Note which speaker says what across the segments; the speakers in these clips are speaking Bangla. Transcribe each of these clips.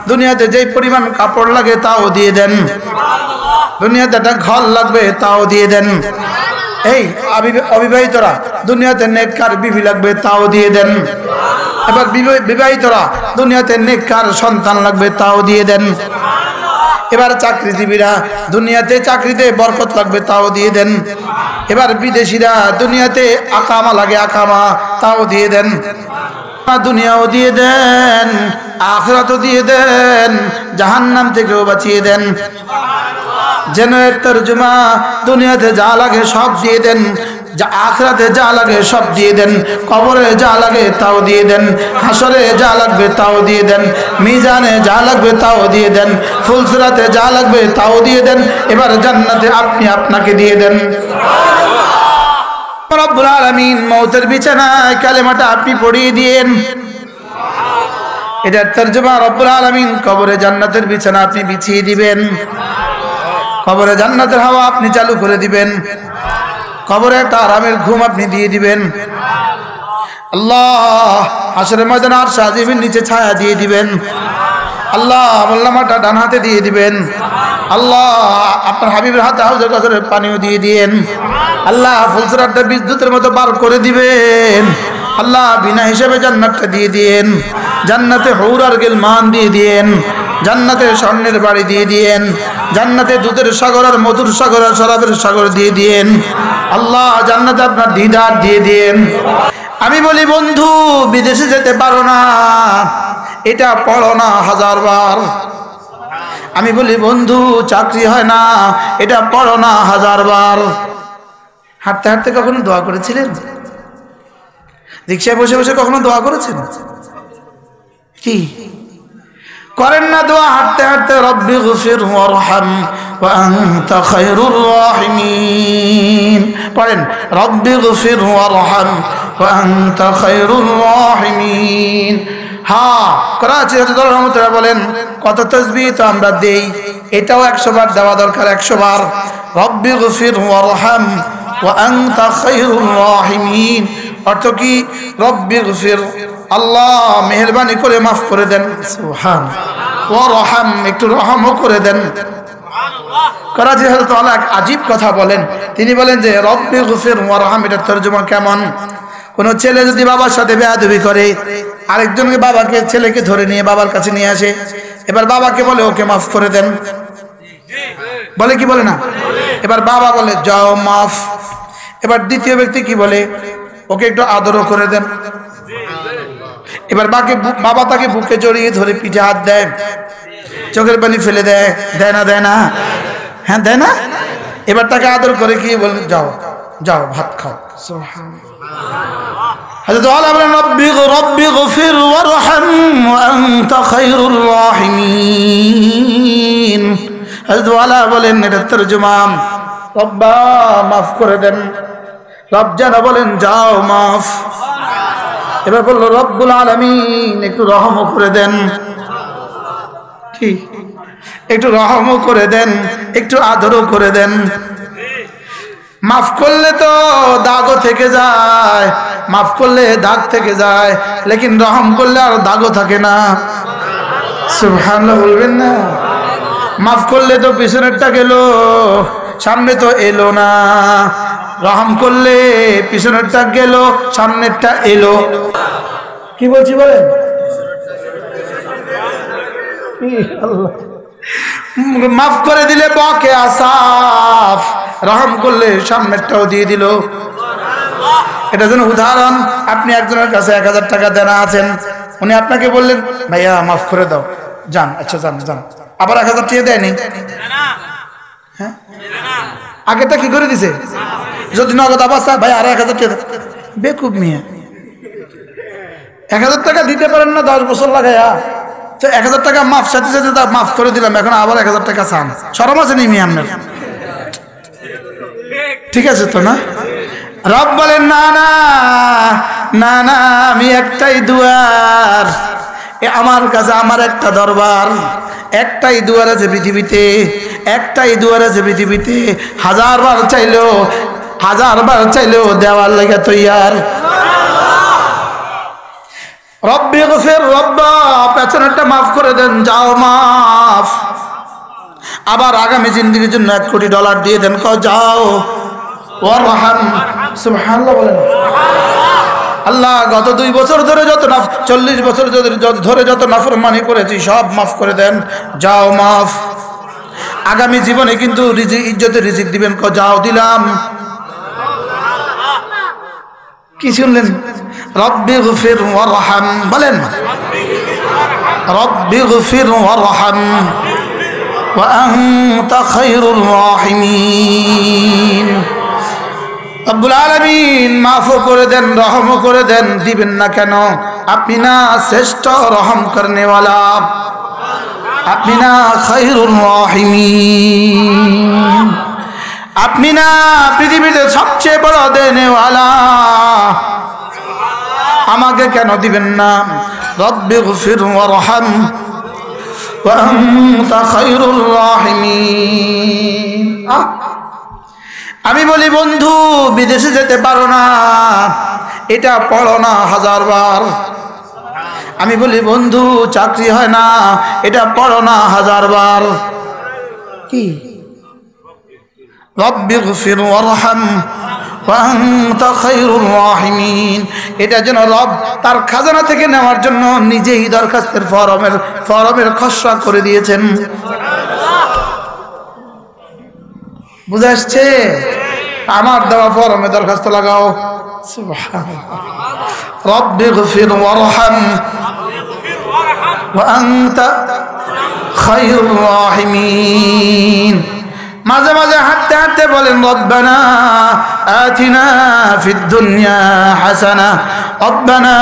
Speaker 1: দুনিয়াতে যেই পরিমাণ কাপড় লাগে তাও দিয়ে দেন। দুনিয়াতে একটা ঘর লাগবে তাও দিয়ে দেন। এই অবিবাহিতরা দুনিয়াতে নেককার বিবি লাগবে তাও দিয়ে দেন। এবার বিবাহিতরা দুনিয়াতে নেককার সন্তান লাগবে তাও দিয়ে দেন। এবার চাকরিজীবীরা দুনিয়াতে চাকরিতে বরকত লাগবে তাও দিয়ে দেন। এবার বিদেশিরা দুনিয়াতে আকামা লাগে আকামা তাও দিয়ে দেন। দুনিয়াও দিয়ে দেন, আখিরাতও দিয়ে দেন, জাহান্নাম থেকেও বাঁচিয়ে দেন। যেন এর তরজমা দুনিয়াতে যা লাগে সব দিয়ে দেন, আখিরাতে যা লাগে সব দিয়ে দেন, কবরে যা লাগে তাও দিয়ে দেন, হাসরে যা লাগবে তাও দিয়ে দেন, মিজানে যা লাগবে তাও দিয়ে দেন, ফুলসিরাতে যা লাগবে তাও দিয়ে দেন। এবার জান্নাতে আপনি আপনাকে দিয়ে দেন। রব্বুল আলামিন মওতের বিছানায় কালেমাটা আপনি পড়িয়ে দিয়েন। এটার তরজমা রব্বুল আলামিন কবরে জান্নাতের বিছানা আপনি বিছিয়ে দিবেন, কবরে জান্নাতের হাওয়া আপনি চালু করে দিবেন, কবরে একটা আরামের ঘুম আপনি দিয়ে দিবেন। আল্লাহ হাশরের ময়দানে আরশ আজিমের নিচে ছায়া দিয়ে দিবেন। আল্লাহ আমলনামাটা ডান হাতে দিয়ে দিবেন। আল্লাহ আপনার হাবিবের হাতে হাউজে কাউসারের পানিও দিয়ে দিয়েন। আল্লাহ ফুলসিরাতটা বিদ্যুতের মতো বার করে দিবেন। আল্লাহ বিনা হিসাবে জান্নাতটা দিয়ে দিয়েন। জান্নাতে হৌর আর গিলমান দিয়ে দিয়েন। জান্নাতে স্বর্ণের বাড়ি দিয়ে দিয়েন। জান্নাতে দুধের সাগর আর মধুর সাগর আর শরাবের সাগর দিয়ে দিয়েন। আল্লাহ জান্নাতে আপনার দিদার দিয়ে দিয়েন। আমি বলি বন্ধু বিদেশে যেতে পারো না, এটা পড়ো না 1000 বার। আমি বলি বন্ধু চাকরি হয় না, এটা পড়ো না 1000 বার। হাঁটতে হাঁটতে কখনো দোয়া করেছিলেন? রিকশায় বসে বসে কখনো দোয়া করেছেন? কি করেন না দোয়া? হাঁটতে হাঁটতে রব্বি গফির ওয়ারহাম ওয়া আনতা খায়রুর রাহিমিন পড়েন, রব্বি গফির ওয়ারহাম ওয়া আনতা খায়রুর রাহিমিন। হ্যাঁ, করাচি হযরত রহমতুল্লাহ বলেন কত তাসবিহ তো আমরা দেই, এটাও 100 বার দেওয়া দরকার, 100 বার। রব্বি গফির ওয়ারহাম ওয়া আনতা খায়রুর রাহিমিন অর্থ কি? রব্বি গফির, আল্লাহ মেহেরবানি করে মাফ করে দেন, সুবহান, ওয়া রহম, একটু রহমও করে দেন। করাচি হযরত আলা এক আজীব কথা বলেন, তিনি বলেন যে রব্বি গফির ওয়া রহম এটার তরজমা কেমন? কোন ছেলে যদি বাবার সাথে বেয়াদবি করে, আরেকজনকে বাবাকে ছেলেকে ধরে নিয়ে বাবার কাছে নিয়ে আসে, এবার বাবাকে বলে ওকে মাফ করে দেন, বলে কি বলে না? এবার বাবা বলে যাও মাফ। এবার দ্বিতীয় ব্যক্তি কি বলে? ওকে একটু আদরও করে দেন। এবার বাবা তাকে বুকে জড়িয়ে ধরে পিঠে হাত দেয়, চোখের পানি ফেলে দেয়, দেয় না? দেয় না? হ্যাঁ দেয় না? এবার তাকে আদর করে কি বলে? যাও যাও ভাত খাও। হযরত আলা বলেন রব্বি গফির ওয়ারহাম ওয়া আনতা খায়রুর রাহিমিন। হযরত আলা বলেন এটা তরজমা রব্বা মাফ করে দেন। রব জানা বলেন যাও মাফ। এবার বলল রব্বুল আলামিন একটু রহমও করে দেন, কি একটু রহমও করে দেন, একটু আদরও করে দেন। মাফ করলে তো দাগও থেকে যায়, মাফ করলে দাগ থেকে যায়, লেকিন রহম করলে আর দাগও থাকে না। সুবহানাল্লাহ বলবেন না? মাফ করলে তো পিছনেরটা গেল, সামনে তো এলো না। রহম করলে পিছনেরটা গেল, সামনেরটা এলো। কি বলছি বলেন? মাফ করে দিলে বকে আসাফ, রহম করলে সামনেরটাও দিয়ে দিল। এটা যেন উদাহরণ, আপনি একজনের কাছে 1000 টাকা দেনা আছেন, উনি আপনাকে বললেন ভাইয়া মাফ করে দাও, যান, আচ্ছা যান যান, আবার 1000 টাকা দেয়নি, হ্যাঁ আগেরটা কি করে দিছে? যদি নগদ আবার ভাই আর 1000 টাকা, বেকুব মিয়া, 1000 টাকা দিতে পারেন না 10 বছর লাগাইয়া, তো 1000 টাকা মাফ সাথে সাথে মাফ করে দিলাম, এখন আবার 1000 টাকা চান, শরম আছে নি মিয়া আপনার? ঠিক আছে তো না? রব বলেন না না না না, আমি একটাই দুয়ার, আমার কাছে আমার একটা দরবার, একটাই দুয়ার আছে পৃথিবীতে, একটাই দুয়ার আছে পৃথিবীতে, 1000 বার চাইলেও দেওয়ার লাগে তৈয়ার। রব্বি গফির, রব্বা পেছনেরটা মাফ করে দেন, যাও মাফ। আবার আগামী জিন্দেগির জন্য $1 কোটি দিয়ে দেন, কও যাও। ওয়ারহাম, সুবহানাল্লাহ বলেন। আল্লাহ গত 2 বছর ধরে 40 বছর ধরে যত নাফরমানি করেছি সব মাফ করে দেন, যাও মাফ। আগামী জীবনে কিন্তু ইজ্জতের রিজিক দিবেন, কও যাও দিলাম। কি শুনলেন? রব্বি গফির ওয়ারহাম বলেন, রব্বি গফির ওয়ারহাম ওয়া আনতা খায়রুর রাহিমিন। রব্বুল আলামিন মাফ করে দেন, রহম করে দেন, দিবেন না কেন? আপনি না শ্রেষ্ঠ রহম করনে ওয়ালা, আপনি না খায়রুর রাহিমিন, আপনি না পৃথিবীতে সবচেয়ে বড় দেনেওয়ালা, আমাকে কেন দিবেন না? রব্বি গফির ওয়ারহাম ওয়া আনতা খায়রুর রাহিমিন। আমি বলি বন্ধু বিদেশে যেতে পারো না, এটা পড়ো না 1000 বার। আমি বলি বন্ধু চাকরি হয় না, এটা পড়ো না 1000 বার। কি? রব্বি গফির ওয়ারহাম ওয়া আনতা খায়রুর রাহিমিন। এটা যেন রব তার খাজানা থেকে নেওয়ার জন্য নিজেই দরখাস্তের ফরমের খসড়া করে দিয়েছেন। বুঝে আসছে? আমার দেওয়া ফরমে দরখাস্ত লাগাও। সুবহানাল্লাহ। রব্বি গফির ওয়ারহাম ওয়া আনতা খায়রুর রাহিমিন। মাঝে মাঝে হাঁটতে হাঁটতে বলেন রব্বানা আতিনা ফিদ দুনিয়া হাসানা, রব্বানা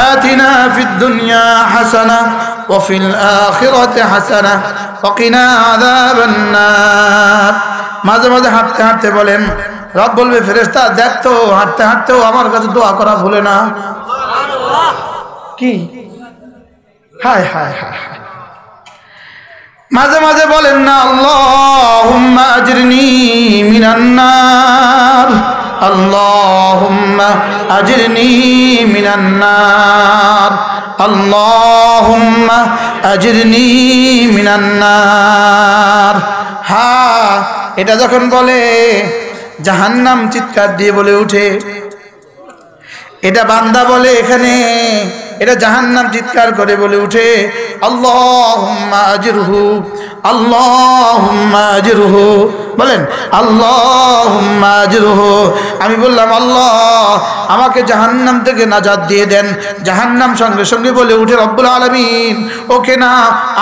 Speaker 1: আতিনা ফিদ দুনিয়া হাসানা ওয়া ফিল আখিরাতি হাসানা ওয়া কিনা আযাবান নার। মাঝে মাঝে হাঁটতে হাঁটতে বলেন, রব বলবে ফেরেশতা দেখ তো হাঁটতে হাঁটতেও আমার কাছে দোয়া করা ভুলে না। কি? হায় হায় হায়। মাঝে মাঝে বলেন না আল্লাহুম্মা আজরিনি মিনান নার, আল্লাহুম্মা আজরিনি মিনান নার, আল্লাহুম্মা আজরিনি মিনান নার। হ্যাঁ, এটা যখন বলে জাহান্নাম চিৎকার দিয়ে বলে উঠে। এটা বান্দা বলে এখানে, এটা জাহান্নাম চিৎকার করে বলে উঠে আল্লাহুম্মা আজরহু, আল্লাহুম্মা আজরহু। বলেন আল্লাহুম্মা আজরহু। আমি বললাম আল্লাহ আমাকে জাহান্নাম থেকে নাজাত দিয়ে দেন। জাহান্নাম সঙ্গে সঙ্গে বলে উঠে রব্বুল আলামিন ওকে না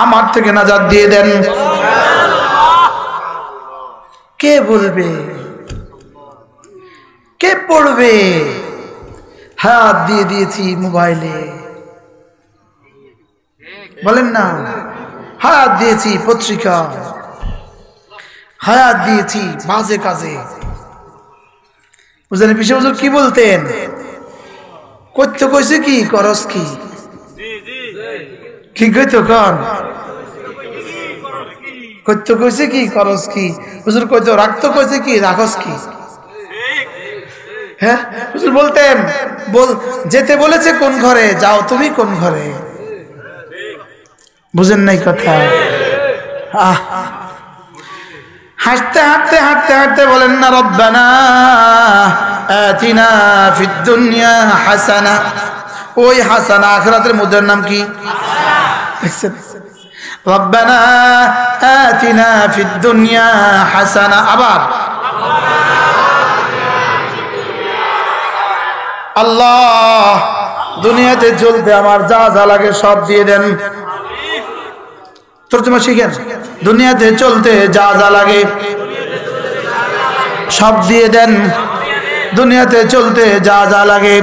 Speaker 1: আমার থেকে নাজাত দিয়ে দেন। কে বলবে? কে পড়বে? হাত দিয়ে দিয়েছি মোবাইলে, বলেন না, হাত দিয়েছি পত্রিকা, হাত দিয়েছি বাজে কাজে। বুঝলেন পিসে হুজুর কি বলতেন? করতে কইছে কি করস কি? কি কইতো কন? করতে কইছে কি করস কি? হুজুর কইতো রাখতো কইছে কি রাখস কি? হ্যাঁ হুজুর বলতেন যেতে বলেছে কোন ঘরে যাও তুমি কোন ঘরে। বুঝেন নাই কথা? হাঁটতে হাঁটতে হাঁটতে হাঁটতে বলেন না রব্বানা আতিনা ফিদ দুনিয়া হাসানা। ওই হাসানা আখিরাতের মুদ্রার নাম কি? রব্বানা আতিনা ফিদ দুনিয়া হাসানা। আবার আল্লাহ দুনিয়াতে চলতে আমার যা যা লাগে সব দিয়ে দেন। তর্জমা শিখেন। দুনিয়াতে চলতে যা যা লাগে সব দিয়ে দেন। দুনিয়াতে চলতে যা যা লাগে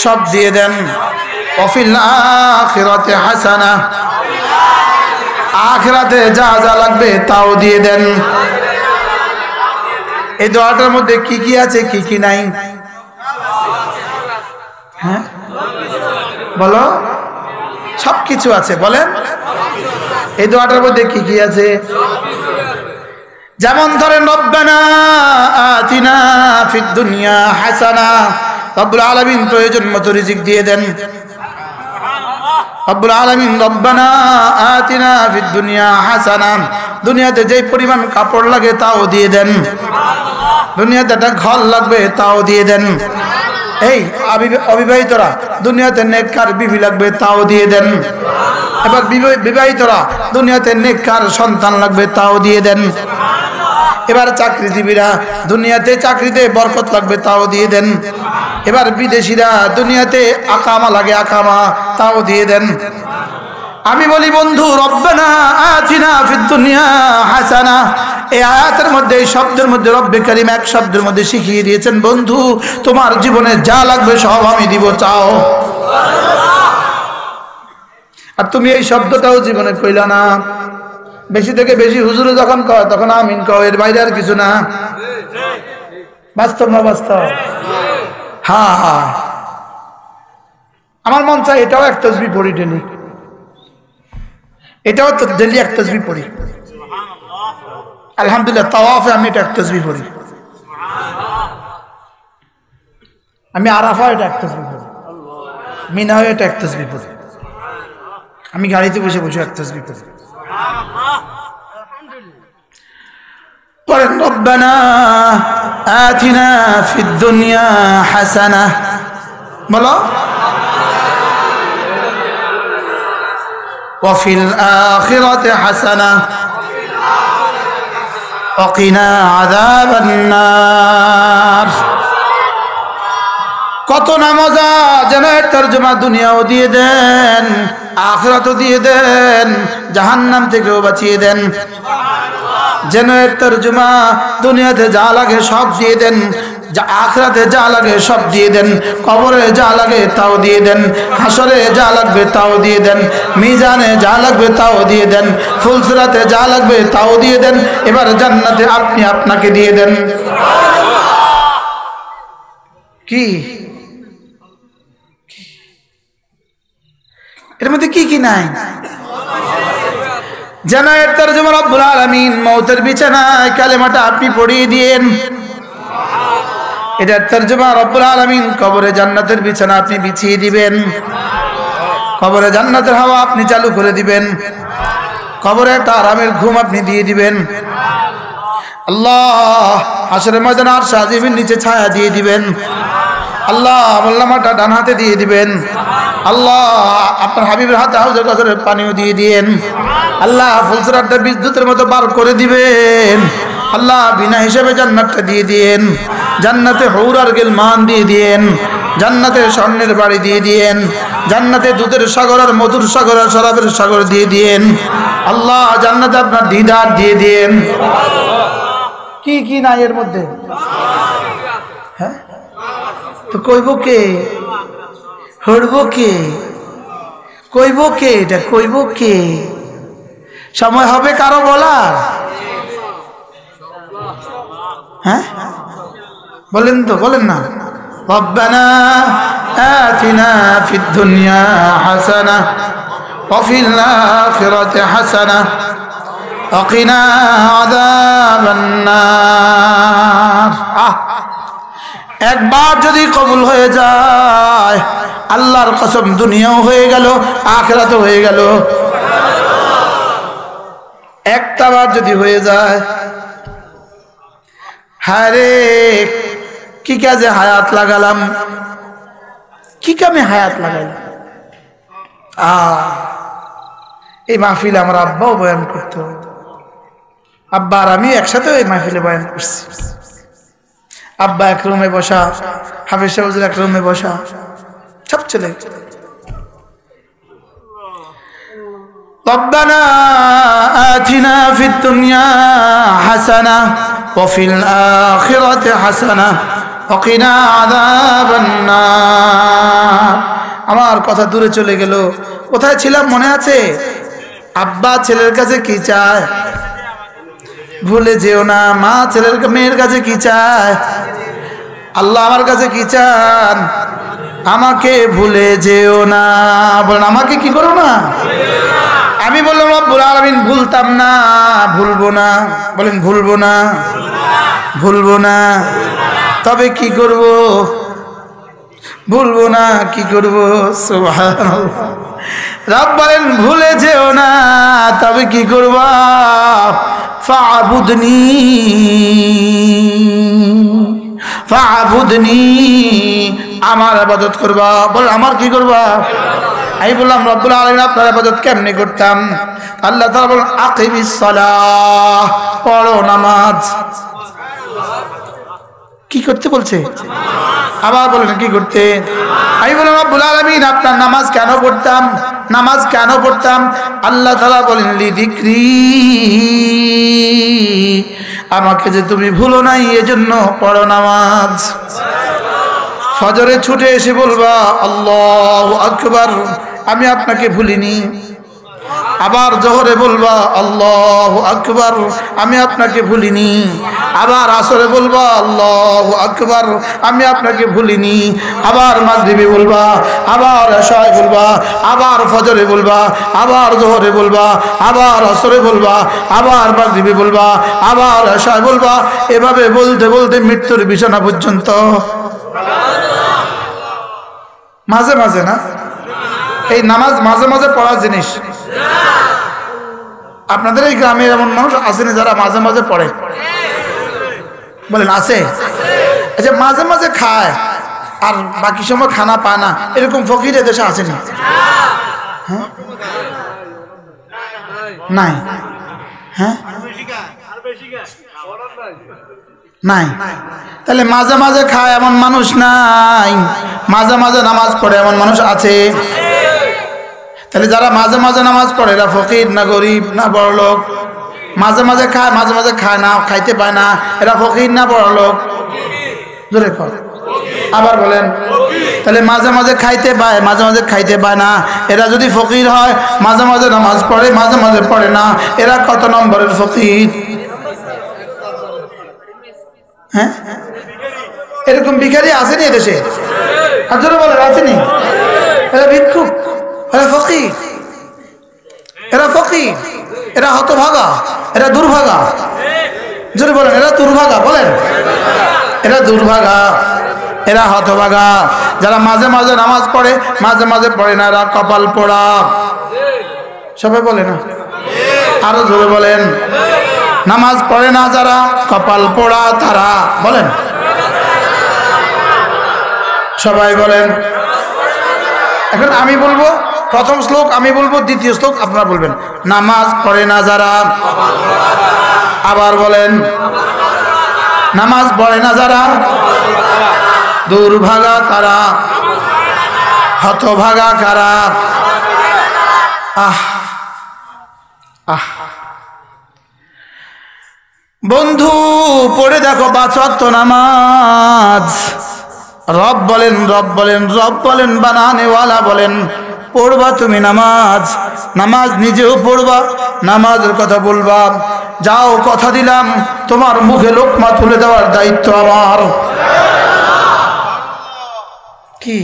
Speaker 1: সব দিয়ে দেন। ওয়াফিল আখিরাতি হাসানা, আখিরাতে যা যা লাগবে তাও দিয়ে দেন। এই দোয়াটার মধ্যে কি কি আছে কি কি নাই? হ্যাঁ বলো, সবকিছু আছে। বলেন এই দোয়াটার মধ্যে কি কি আছে? যেমন ধরেন রব্বানা আতিনা ফিদ দুনিয়া হাসানা রব্বুল আলামিন প্রয়োজন মতো রিজিক দিয়ে দেন। রব্বুল আলামিন রব্বানা আতিনা ফিদ দুনিয়া হাসানা, দুনিয়াতে যেই পরিমাণ কাপড় লাগে তাও দিয়ে দেন, দুনিয়াতে একটা ঘর লাগবে তাও দিয়ে দেন। এই অবিবাহিতরা দুনিয়াতে নেককার বিবি লাগবে তাও দিয়ে দেন। এবার বিবাহিতরা দুনিয়াতে নেককার সন্তান লাগবে তাও দিয়ে দেন। এবার চাকরিজীবীরা দুনিয়াতে চাকরিতে বরকত লাগবে তাও দিয়ে দেন। এবার বিদেশিরা দুনিয়াতে আকামা লাগে আকামা তাও দিয়ে দেন। আমি বলি বন্ধু, রব্বানা আতিনা ফিদ দুনিয়া হাসানা, এই আয়াতের মধ্যে এই শব্দের মধ্যে রব্বে কারীম এক শব্দের মধ্যে শিখিয়ে দিয়েছেন, বন্ধু তোমার জীবনে যা লাগবে সব আমি দিব, চাও। আর তুমি এই শব্দটাও জীবনে কইলা না। বেশি থেকে বেশি হুজুরে যখন কয় তখন আমিন কও, এর বাইরে আর কিছু না। বাস্তব না বাস্তব? হ্যাঁ হ্যাঁ, আমার মন চায় এটাও এক তাসবিহ পড়ি ডেলি, এটাও তো ডেলি এক তাসবিহ পড়ি। আলহামদুলিল্লাহ তাওয়াফে আমি এটা এক তাসবিহ পড়ি, আমি আরাফা এটা এক তাসবিহ পড়ি, মিনাও এটা এক তাসবিহ পড়ি, আমি গাড়িতে বসে বসে এক তাসবিহ পড়ি। পড়েন রব্বানা আতিনা ফিদ দুনিয়া হাসানা, বলো ওয়া ফিল আখিরাতি হাসানা ওয়া কিনা আযাবান নার। কত না মজা, যেন এর তরজমা দুনিয়াও দিয়ে দেন, আখিরাতও দিয়ে দেন, জাহান্নাম থেকেও বাঁচিয়ে দেন। যেন এর তরজমা দুনিয়াতে যা লাগে সব দিয়ে দেন, আখিরাতে যা লাগে সব দিয়ে দেন, কবরে যা লাগে তাও দিয়ে দেন, হাসরে যা লাগবে তাও দিয়ে দেন, মিজানে যা লাগবে তাও দিয়ে দেন, ফুলসিরাতে যা লাগবে তাও দিয়ে দেন, এবার জান্নাতে আপনি আপনাকে দিয়ে দেন। কি এর মধ্যে কি কি নাই? যেন এর তরজমা রব্বুল আলামিন মওতের বিছানায় কালেমাটা আপনি পড়িয়ে দিয়েন। এটার তরজমা রব্বুল আলামিন কবরে জান্নাতের বিছানা আপনি বিছিয়ে দিবেন, কবরে জান্নাতের হাওয়া আপনি চালু করে দিবেন, কবরে একটা আরামের ঘুম আপনি দিয়ে দিবেন। আল্লাহ হাশরের ময়দানে আরশ আজিমের নিচে ছায়া দিয়ে দিবেন। আল্লাহ আমলনামাটা ডান হাতে দিয়ে দিবেন। আল্লাহ আপনার হাবিবের হাতে হাউজের কাছের পানিও দিয়ে দিয়েন। আল্লাহ ফুলসিরাতটা বিদ্যুতের মতো বার করে দিবেন। আল্লাহ বিনা হিসেবে জান্নাতটা দিয়ে দিয়েন, জান্নাতে হুর আর গিলমান দিয়ে দিয়েন, জান্নাতে স্বর্ণের বাড়ি দিয়ে দিয়েন, জান্নাতে দুধের সাগর আর মধুর সাগর আর শরাবের সাগর দিয়ে দিয়েন। আল্লাহ জান্নাতে আপনার দিদার দিয়ে দিয়েন। কি কি নাই এর মধ্যে? হ্যাঁ তো কইব কে, হড়ব কে, কইব কে, এটা কইব কে? সময় হবে কারো বলার? হ্যাঁ বলেন তো, বলেন না। রব্বানা আতিনা ফিদ দুনিয়া হাসানা ওয়া ফিল আখিরাতি হাসানা ওয়া কিনা আযাবান নার। একবার যদি কবুল হয়ে যায়, আল্লাহর কসম দুনিয়াও হয়ে গেল, আখিরাতও হয়ে গেল। একটা বার যদি হয়ে যায়, হায়রে কি কাজে হায়াত লাগালাম, কি কামে হায়াত লাগাইলাম। এই মাহফিলে আমার আব্বাও বয়ান করতো, আব্বা আর আমি একসাথে এই মাহফিলে বয়ান করছি। আব্বা এক রুমে বসা, হাফেজ সাহেব হুজুর এক রুমে বসা, সব চলে। রব্বানা আতিনা ফিদ দুনিয়া হাসানা ওয়া ফিল আখিরাতি হাসানা ওয়া কিনা আযাবান নার। আমার কথা দূরে চলে গেল, কোথায় ছিলাম মনে আছে? আব্বা ছেলের কাছে কি চায় ভুলে যেও না, মা ছেলের মেয়ের কাছে কি চায়, আল্লাহ আমার কাছে কি চান, আমাকে ভুলে যেও না। বলেন আমাকে কি করো না? আমি বললাম রব্বুল আলামিন ভুলতাম না, ভুলবো না। বলেন ভুলবো না, ভুলবো না। তবে কি করব? ভুলবো না কি করব সুবহানাল্লাহ রব বলেন ভুলে যেও না তবে কি করবা ফাবুদনি ফাবুদনি আমার ইবাদত করবা বল আমার কি করবা আমি বললাম রব্বুল আলামিন আপনার ইবাদত কেমনে করতাম আল্লাহ তাআলা বলেন আকিমিস সালাহ পড়ো নামাজ কি করতে বলছে আবার বলেন কি করতে আমি বললাম রব্বুল আলামিন আপনার নামাজ কেন পড়তাম নামাজ কেন পড়তাম আল্লাহ তাআলা বলেন লিযিকরি আমাকে যে তুমি ভুলো নাই এজন্য পড়ো নামাজ ফজরে ছুটে এসে বলবা আল্লাহু আকবার আমি আপনাকে ভুলিনি আবার জোহরে বলবা আল্লাহু আকবার আমি আপনাকে ভুলিনি আবার আসরে বলবা আল্লাহু আকবার আমি আপনাকে ভুলিনি আবার মাগরিবে বলবা আবার এশায় বলবা আবার ফজরে বলবা আবার জোহরে বলবা আবার আসরে বলবা আবার মাগরিবে বলবা আবার এশায় বলবা এভাবে বলতে বলতে মৃত্যুর বিছানা পর্যন্ত মাঝে মাঝে না এই নামাজ মাঝে মাঝে পড়া জিনিস আপনাদের এই গ্রামে এমন মানুষ আছেন যারা মাঝে মাঝে পড়ে বলেন আছে আচ্ছা মাঝে মাঝে খায় আর বাকি সময় খানা পায় না এরকম ফকির দেশে আসেনি নাই হ্যাঁ নাই তাহলে মাঝে মাঝে খায় এমন মানুষ নাই মাঝে মাঝে নামাজ পড়ে এমন মানুষ আছে তাহলে যারা মাঝে মাঝে নামাজ পড়ে এরা ফকির না গরিব না বড়লোক মাঝে মাঝে খায় না খাইতে পায় না এরা ফকির না বড়লোক জোরে কর আবার বলেন তাহলে মাঝে মাঝে খাইতে পায় মাঝে মাঝে খাইতে পায় না এরা যদি ফকির হয় মাঝে মাঝে নামাজ পড়ে মাঝে মাঝে পড়ে না এরা কত নম্বরের ফকির হ্যাঁ এরকম ভিখারি আসেনি এদেশে হাজারো বলেন আসেনি এরা ভিক্ষুক এরা ফকির এরা ফকির এরা হতভাগা এরা দুর্ভাগা জোরে বলেন এরা দুর্ভাগা বলেন এরা দুর্ভাগা এরা হতভাগা যারা মাঝে মাঝে নামাজ পড়ে মাঝে মাঝে পড়ে না এরা কপাল পোড়া সবাই বলে না আরো জোরে বলেন নামাজ পড়ে না যারা কপাল পোড়া তারা বলেন সবাই বলেন এখন আমি বলবো প্রথম শ্লোক আমি বলবো দ্বিতীয় শ্লোক আপনারা বলবেন নামাজ পড়ে না যারা আবার বলেন নামাজ পড়ে না যারা দুর্ভাগা কারা হতভাগা কারা আহ আহ বন্ধু পড়ে দেখো 5 ওয়াক্ত নামাজ রব বলেন রব বলেন রব বলেন বানানেওয়ালা বলেন পড়বা তুমি নামাজ নামাজ নিজেও পড়বা নামাজের কথা বলবা যাও কথা দিলাম তোমার মুখে লোকমা তুলে দেওয়ার দায়িত্ব আমার কি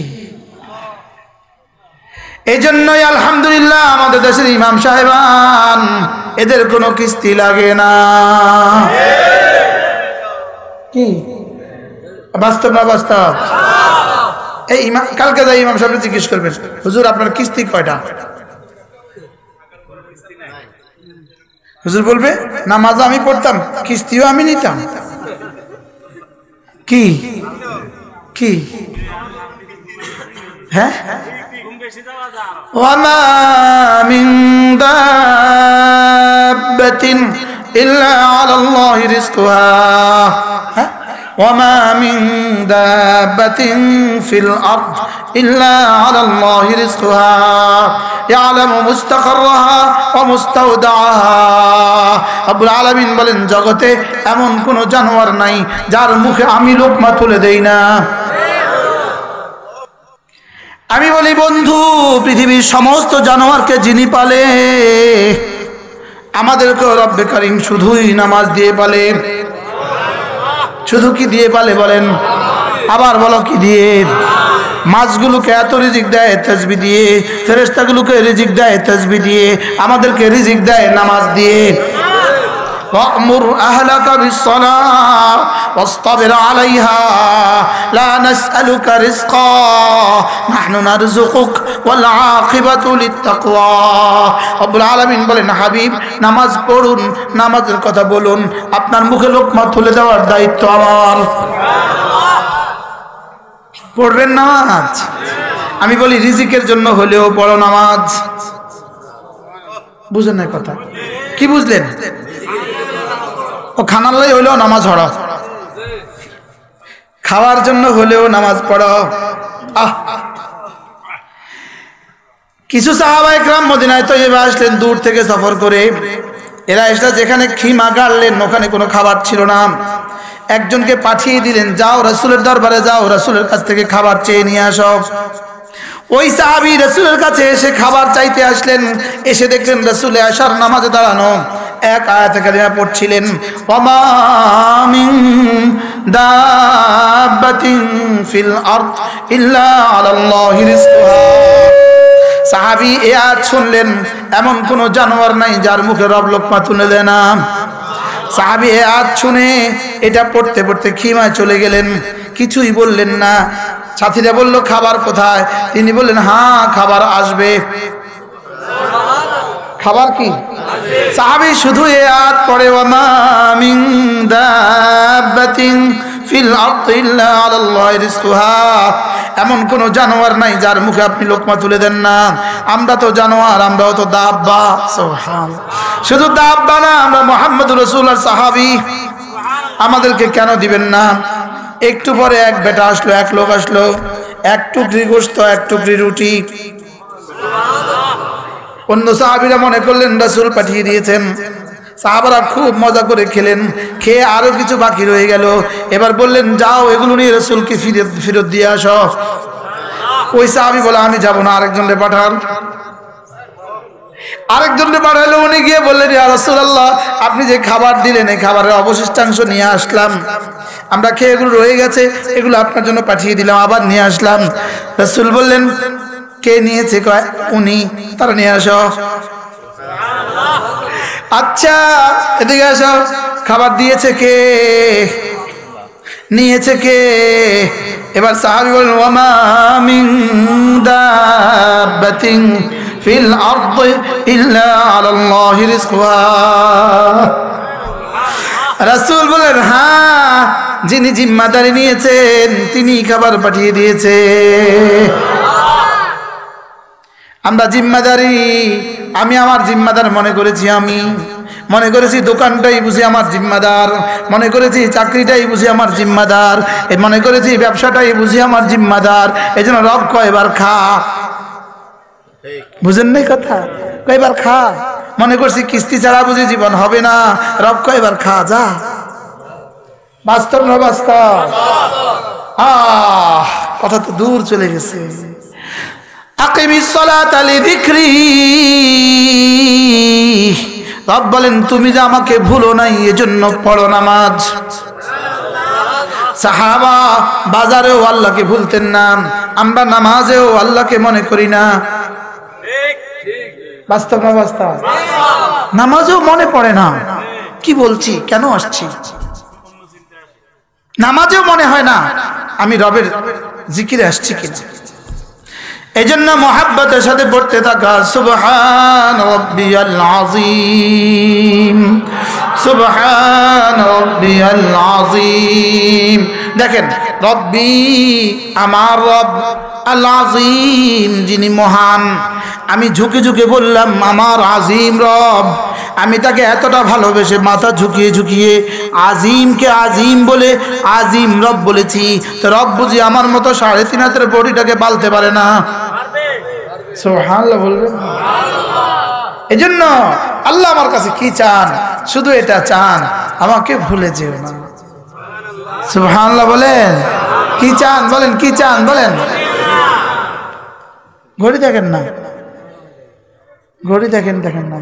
Speaker 1: এই জন্যই আলহামদুলিল্লাহ আমাদের দেশের ইমাম সাহেবান এদের কোনো কিস্তি লাগে না কি বাস্তব না বাস্তব এই ইমাম কালকে যাই ইমাম সাহেব জিজ্ঞেস করবেন হুজুর আপনার কিস্তি কয়টা হুজুর বলবে নামাজ আমি পড়তাম কিস্তিও আমি নিতাম কি কি হ্যাঁ ওয়ামা মিন দাব্বাতিন ইল্লা আলাল্লাহি রিজকুহা وما من دابة في الأرض إلا على الله رزقها يعلم مستقرها ومستودعها رب العالمين বলেন জগতে এমন কোন জানোয়ার নাই যার মুখে আমি লোকমা তুলে দেই না আমি বলি বন্ধু পৃথিবীর সমস্ত জানোয়ারকে যিনি পালে আমাদেরকে রব্বে কারীম শুধুই নামাজ দিয়ে পালে শুধু কি দিয়ে পালে বলেন আবার বলো কি দিয়ে মাছগুলোকে এত রিজিক দেয় তাসবিহ দিয়ে ফেরেশতাগুলোকে রিজিক দেয় তাসবিহ দিয়ে আমাদেরকে রিজিক দেয় নামাজ দিয়ে ওয়া'মুর আহলাকা বিস-সালাহ ওয়াসতাবির আলাইহা লা নাসআলুকা রিজকা নাহনু নারযুকুক ওয়াল আকিবাতু লিত-তাকওয়া। রব্বুল আলামিন বলেন, হাবিব নামাজ পড়ুন, নামাজের কথা বলুন, আপনার মুখে লোকমা তুলে দেওয়ার দায়িত্ব আমার। পড়বেন নামাজ? আমি বলি রিজিকের জন্য হলেও পড়ো নামাজ। বুঝেন না কথা? কি বুঝলেন? ও খানাল্লাই হলেও নামাজ পড়ো, খাওয়ার জন্য হলেও নামাজ পড়ো। কিছু সাহাবায়ে কেরাম মদিনায় তৈয়বা আসলেন দূর থেকে সফর করে। এরা এসে যেখানে খিমা গাড়লেন ওখানে কোনো খাবার ছিল না। একজনকে পাঠিয়ে দিলেন, যাও রাসূলের দরবারে যাও, রাসূলের কাছ থেকে খাবার চেয়ে নিয়ে আসো। ওই সাহাবী রাসূলের কাছে এসে খাবার চাইতে আসলেন। এসে দেখলেন রাসূল এশার নামাজে দাঁড়ানো, এক আয়াতে কারিমা পড়ছিলেন, ওয়ামা মিন দাব্বাতিন ফিল আরদ ইল্লা আলাল্লাহি রিজকুহা। সাহাবী এই আয়াত শুনলেন, এমন কোন জানোয়ার নাই যার মুখে রব লোকমা তুলে দেয় না। সাহাবী এই আয়াত শুনে এটা পড়তে পড়তে খিমায় চলে গেলেন, কিছুই বললেন না। সাথীরা বলল, খাবার কোথায়? তিনি বললেন, হ্যাঁ খাবার আসবে। খাবার কি? সাহাবী শুধু এই আয়াত পড়ে, ওয়ামা মিন দাব্বাতিন ফিল আরদি ইল্লা আলাল্লাহি রিজকুহা। এমন কোন জানোয়ার নাই যার মুখে আপনি লোকমা তুলে দেন না। আমরা তো জানোয়ার, আমরাও তো দাব্বা। সুবহানাল্লাহ। শুধু দাব্বা না, আমরা মুহাম্মদুর রাসূলুল্লাহর সাহাবী। আমাদেরকে কেন দিবেন না? একটু পরে এক বেটা আসলো, এক লোক আসলো, এক টুকরি গোশত, এক টুকরি রুটি। অন্য সাহাবীরা মনে করলেন রাসূল পাঠিয়ে দিয়েছেন। সাহাবারা খুব মজা করে খেলেন, খেয়ে আরো কিছু বাকি রয়ে গেল। এবার বললেন, যাও এগুলো নিয়ে রাসূলকে ফেরত দিয়ে আসো। ওই সাহাবী বলে, আমি যাব না, আরেকজনকে পাঠান। আরেকজনকে পাঠালো, উনি গিয়ে বললেন, ইয়া রাসূলুল্লাহ, আপনি যে খাবার দিলেন এই খাবারের অবশিষ্টাংশ নিয়ে আসলাম, আমরা খেয়ে এগুলো রয়ে গেছে, এগুলো আপনার জন্য পাঠিয়ে দিলাম, আবার নিয়ে আসলাম। রাসূল বললেন, কে নিয়েছে? কয় উনি। তারা নিয়ে আসো। আচ্ছা এদিকে আসো, খাবার দিয়েছে কে? নিয়েছে কে? এবার সাহাবী বলেন, ওয়ামা মিন দাব্বাতিন ফিল আরদি ইল্লা আলাল্লাহি রিজকুহা। রাসূল বলেন, হ্যাঁ যিনি জিম্মাদারি নিয়েছেন তিনি খাবার পাঠিয়ে দিয়েছে। আমরা জিম্মাদারি, আমি আমার জিম্মাদার মনে করেছি, আমি মনে করেছি দোকানটাই বুঝি আমার জিম্মাদার, মনে করেছি চাকরিটাই বুঝি আমার জিম্মাদার, মনে করেছি ব্যবসাটাই বুঝি আমার জিম্মাদার। এই জন্য রব কয়বার খা, বুঝেন নাই কথা? কয়বার খা। মনে করছি কিস্তি ছাড়া বুঝি জীবন হবে না, রব কয়বার খা, যা। বাস্তব না বাস্তব? কথা তো দূর চলে গেছে। আকিমিস সালাতা লিযিকরি। রব বলেন, তুমি যে আমাকে ভুলো নাই এজন্য পড়ো নামাজ। সাহাবা বাজারেও আল্লাহকে ভুলতেন না, আমরা নামাজেও আল্লাহকে মনে করি না। বাস্তব না বাস্তব? নামাজেও মনে পড়ে না, কি বলছি, কেন আসছি। নামাজেও মনে হয় না আমি রবের জিকিরে আসছি কিনা। এজন্য মুহাব্বতের সাথে পড়তে থাকা, সুবহান রাব্বিয়াল আযীম, সুবহান রাব্বিয়াল আযীম। দেখেন, রব্বি আমার রব, আল আযীম যিনি মহান। আমি ঝুঁকে ঝুঁকে বললাম আমার আজিম রব। আমি তাকে এতটা ভালোবেসে মাথা ঝুঁকিয়ে ঝুঁকিয়ে আজিমকে আজিম বলে আজিম রব বলেছি। তো রব বুঝি আমার মতো ৩.৫ হাতের বডিটাকে পালতে পারে না? সুবহানাল্লাহ বলবেন। এজন্য আল্লাহ আমার কাছে কি চান? শুধু এটা চান, আমাকে ভুলে যেও না। সুবহানাল্লাহ বলেন। কি চান বলেন, কি চান বলেন। ঘড়ি দেখেন না, ঘড়ি দেখেন না।